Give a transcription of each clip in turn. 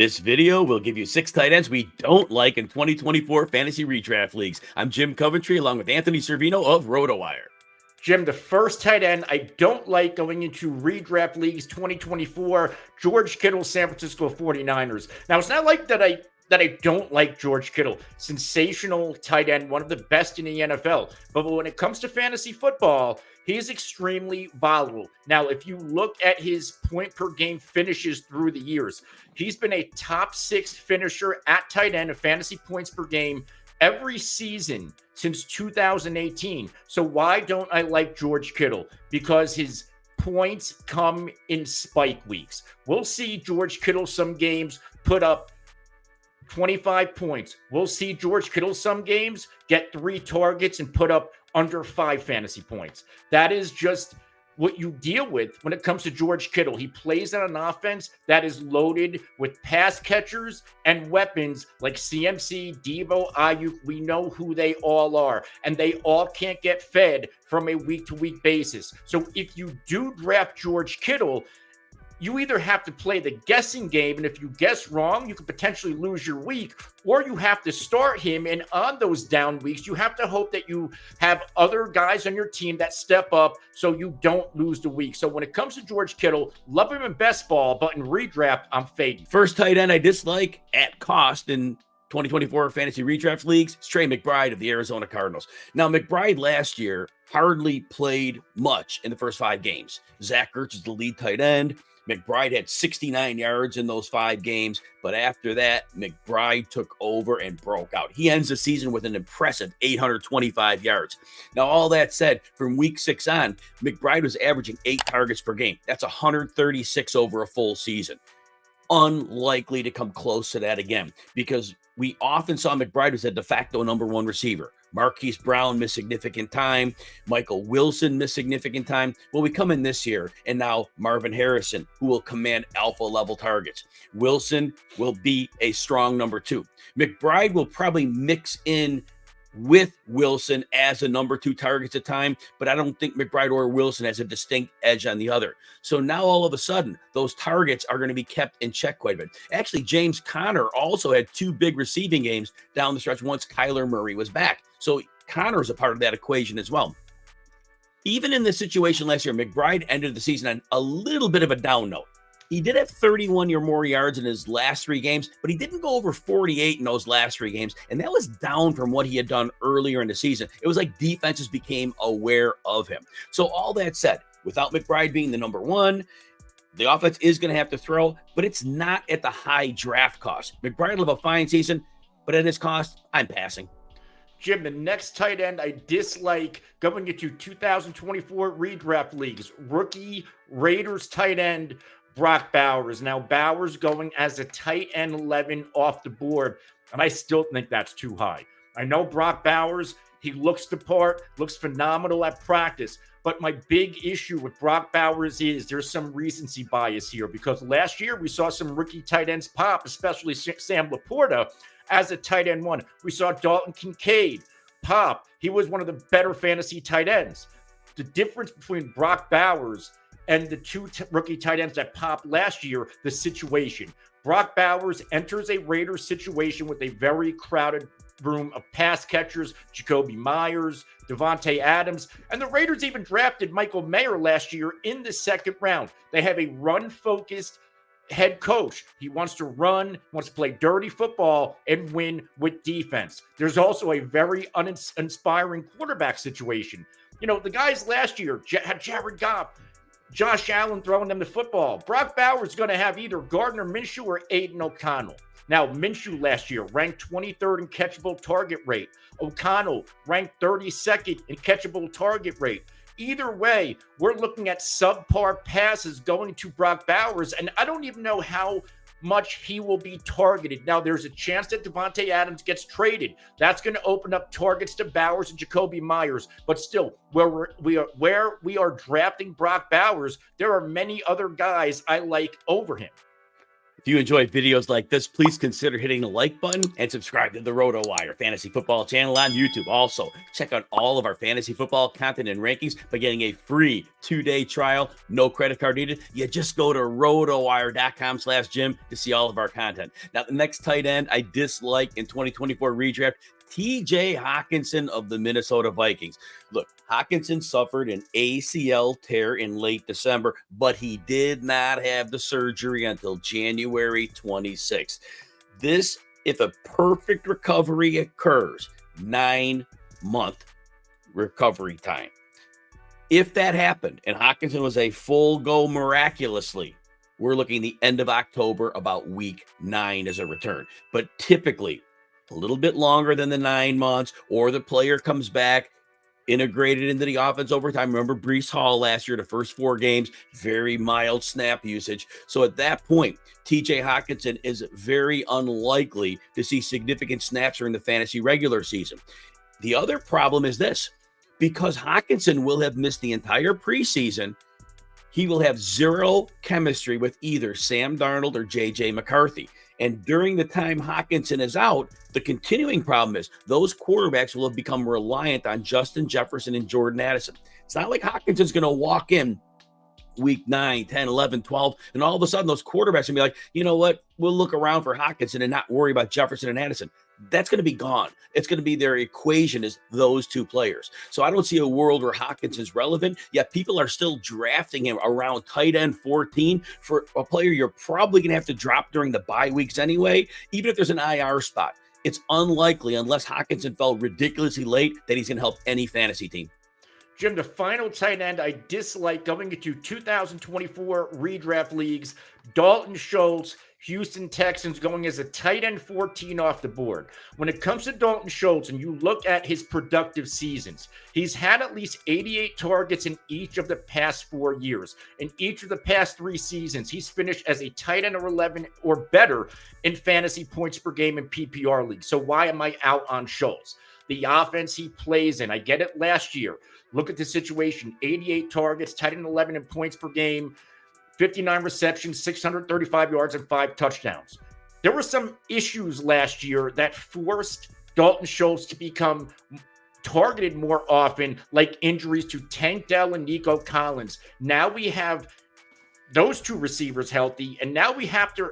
this video, we'll give you 6 tight ends we don't like in 2024 fantasy redraft leagues. I'm Jim Coventry, along with Anthony Cervino of RotoWire. Jim, the first tight end I don't like going into redraft leagues 2024, George Kittle, San Francisco 49ers. Now, it's not like that I don't like George Kittle. Sensational tight end, one of the best in the NFL. But when it comes to fantasy football, he is extremely volatile. Now, if you look at his point per game finishes through the years, he's been a top 6 finisher at tight end of fantasy points per game every season since 2018. So why don't I like George Kittle? Because his points come in spike weeks. We'll see George Kittle some games put up 25 points. We'll see George Kittle some games get 3 targets and put up under 5 fantasy points. That is just what you deal with when it comes to George Kittle. He plays on an offense that is loaded with pass catchers and weapons like CMC, Deebo, Ayuk. We know who they all are, and they all can't get fed from a week-to-week basis. So if you do draft George Kittle, you either have to play the guessing game, and if you guess wrong, you could potentially lose your week, or you have to start him, and on those down weeks, you have to hope that you have other guys on your team that step up so you don't lose the week. So when it comes to George Kittle, love him in best ball, but in redraft, I'm fading. First tight end I dislike at cost in 2024 fantasy redraft leagues, it's Trey McBride of the Arizona Cardinals. Now, McBride last year hardly played much in the first 5 games. Zach Ertz is the lead tight end. McBride had 69 yards in those 5 games, but after that, McBride took over and broke out. He ends the season with an impressive 825 yards. Now, all that said, from week 6 on, McBride was averaging 8 targets per game. That's 136 over a full season. Unlikely to come close to that again, because we often saw McBride as a de facto number 1 receiver. Marquise Brown missed significant time. Michael Wilson missed significant time. Well, we come in this year, and now Marvin Harrison, who will command alpha-level targets. Wilson will be a strong number 2. McBride will probably mix in with Wilson as a number 2 targets at time, but I don't think McBride or Wilson has a distinct edge on the other. So now all of a sudden, those targets are going to be kept in check quite a bit. Actually, James Conner also had 2 big receiving games down the stretch once Kyler Murray was back. So Conner is a part of that equation as well. Even in this situation last year, McBride ended the season on a little bit of a down note. He did have 31 or more yards in his last 3 games, but he didn't go over 48 in those last 3 games, and that was down from what he had done earlier in the season. It was like defenses became aware of him. So all that said, without McBride being the number 1, the offense is going to have to throw, but it's not at the high draft cost. McBride will have a fine season, but at his cost, I'm passing. Jim, the next tight end I dislike going into 2024 redraft leagues, rookie Raiders tight end Brock Bowers. Now, Bowers going as a tight end 11 off the board, and I still think that's too high. I know Brock Bowers, he looks the part, looks phenomenal at practice, but my big issue with Brock Bowers is there's some recency bias here, because last year we saw some rookie tight ends pop, especially Sam Laporta as a tight end 1. We saw Dalton Kincaid pop. He was one of the better fantasy tight ends. The difference between Brock Bowers and the 2 rookie tight ends that popped last year, the situation. Brock Bowers enters a Raiders situation with a very crowded room of pass catchers, Jacoby Myers, Devontae Adams, and the Raiders even drafted Michael Mayer last year in the 2nd round. They have a run-focused head coach. He wants to run, wants to play dirty football and win with defense. There's also a very uninspiring quarterback situation. You know, the guys last year had Jared Goff, Josh Allen throwing them the football. Brock Bowers is going to have either Gardner Minshew or Aiden O'Connell. Now, Minshew last year ranked 23rd in catchable target rate. O'Connell ranked 32nd in catchable target rate. Either way, we're looking at subpar passes going to Brock Bowers, and I don't even know how much he will be targeted. Now, there's a chance that Devontae Adams gets traded. That's going to open up targets to Bowers and Jacoby Myers. But still, where we are drafting Brock Bowers, there are many other guys I like over him. If you enjoy videos like this, please consider hitting the like button and subscribe to the RotoWire Fantasy Football channel on YouTube. Also, check out all of our fantasy football content and rankings by getting a free 2-day trial. No credit card needed. You just go to rotowire.com/Jim to see all of our content. Now, the next tight end I dislike in 2024 redraft, TJ Hockenson of the Minnesota Vikings. Look, Hockenson suffered an ACL tear in late December, but he did not have the surgery until January 26th. This, if a perfect recovery occurs, 9-month recovery time. If that happened and Hockenson was a full go miraculously, we're looking the end of October, about week 9 as a return. But typically, a little bit longer than the 9 months, or the player comes back integrated into the offense over time. Remember Breece Hall last year, the first 4 games, very mild snap usage. So at that point, TJ Hockenson is very unlikely to see significant snaps during the fantasy regular season. The other problem is this: because Hockenson will have missed the entire preseason, he will have zero chemistry with either Sam Darnold or JJ McCarthy. And during the time Hockenson is out, the continuing problem is those quarterbacks will have become reliant on Justin Jefferson and Jordan Addison. It's not like Hockenson's going to walk in week 9, 10, 11, 12, and all of a sudden those quarterbacks will be like, you know what, we'll look around for Hockenson and not worry about Jefferson and Addison. That's going to be gone. It's going to be their equation is those 2 players. So I don't see a world where Hockenson's relevant, yet people are still drafting him around tight end 14 for a player you're probably going to have to drop during the bye weeks anyway, even if there's an IR spot. It's unlikely, unless Hockenson fell ridiculously late, that he's going to help any fantasy team. Jim, the final tight end I dislike going into 2024 redraft leagues, Dalton Schultz, Houston Texans, going as a tight end 14 off the board. When it comes to Dalton Schultz and you look at his productive seasons, he's had at least 88 targets in each of the past 4 years. In each of the past 3 seasons, he's finished as a tight end or 11 or better in fantasy points per game in PPR leagues. So why am I out on Schultz? The offense he plays in, I get it last year. Look at the situation: 88 targets, tight end 11 in points per game, 59 receptions, 635 yards, and 5 touchdowns. There were some issues last year that forced Dalton Schultz to become targeted more often, like injuries to Tank Dell and Nico Collins. Now we have those 2 receivers healthy, and now we have to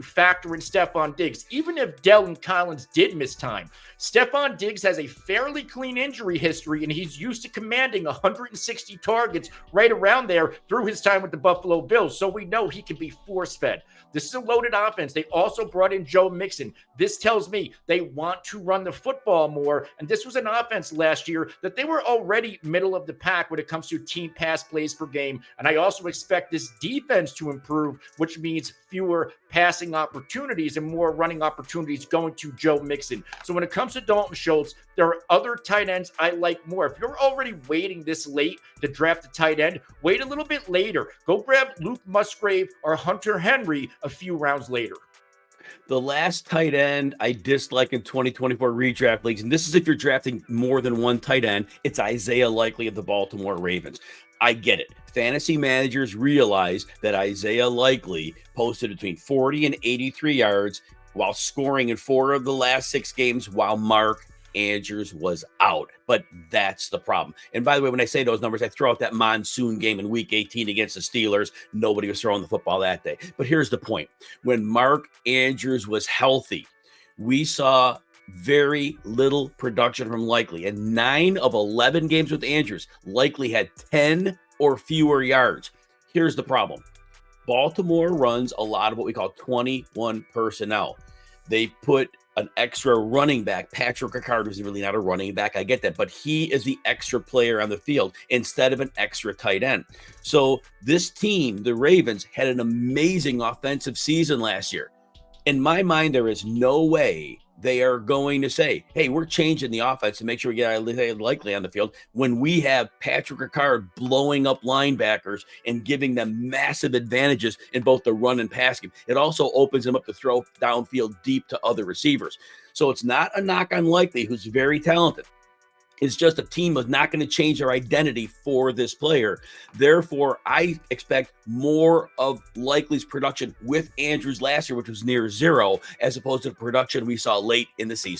factor in Stephon Diggs. Even if Dell and Collins did miss time, Stephon Diggs has a fairly clean injury history, and he's used to commanding 160 targets right around there through his time with the Buffalo Bills, so we know he can be force-fed. This is a loaded offense. They also brought in Joe Mixon. This tells me they want to run the football more, and this was an offense last year that they were already middle of the pack when it comes to team pass plays per game, and I also expect this defense to improve, which means fewer passing opportunities and more running opportunities going to Joe Mixon. So when it comes to Dalton Schultz, there are other tight ends I like more. If you're already waiting this late to draft a tight end, wait a little bit later. Go grab Luke Musgrave or Hunter Henry a few rounds later. The last tight end I dislike in 2024 redraft leagues, and this is if you're drafting more than one tight end, it's Isaiah Likely of the Baltimore Ravens. I get it. Fantasy managers realize that Isaiah Likely posted between 40 and 83 yards while scoring in 4 of the last 6 games while Mark Andrews was out. But that's the problem. And by the way, when I say those numbers, I throw out that monsoon game in week 18 against the Steelers. Nobody was throwing the football that day. But here's the point. When Mark Andrews was healthy, we saw very little production from Likely. And 9 of 11 games with Andrews, Likely had 10 or fewer yards. Here's the problem. Baltimore runs a lot of what we call 21 personnel. They put an extra running back. Patrick Ricard was really not a running back. I get that, but he is the extra player on the field instead of an extra tight end. So this team, the Ravens, had an amazing offensive season last year. In my mind, there is no way they are going to say, hey, we're changing the offense to make sure we get Isaiah Likely on the field when we have Patrick Ricard blowing up linebackers and giving them massive advantages in both the run and pass game. It also opens them up to throw downfield deep to other receivers. So it's not a knock on Likely, who's very talented. It's just a team is not going to change their identity for this player. Therefore, I expect more of Likely's production with Andrews last year, which was near zero, as opposed to the production we saw late in the season.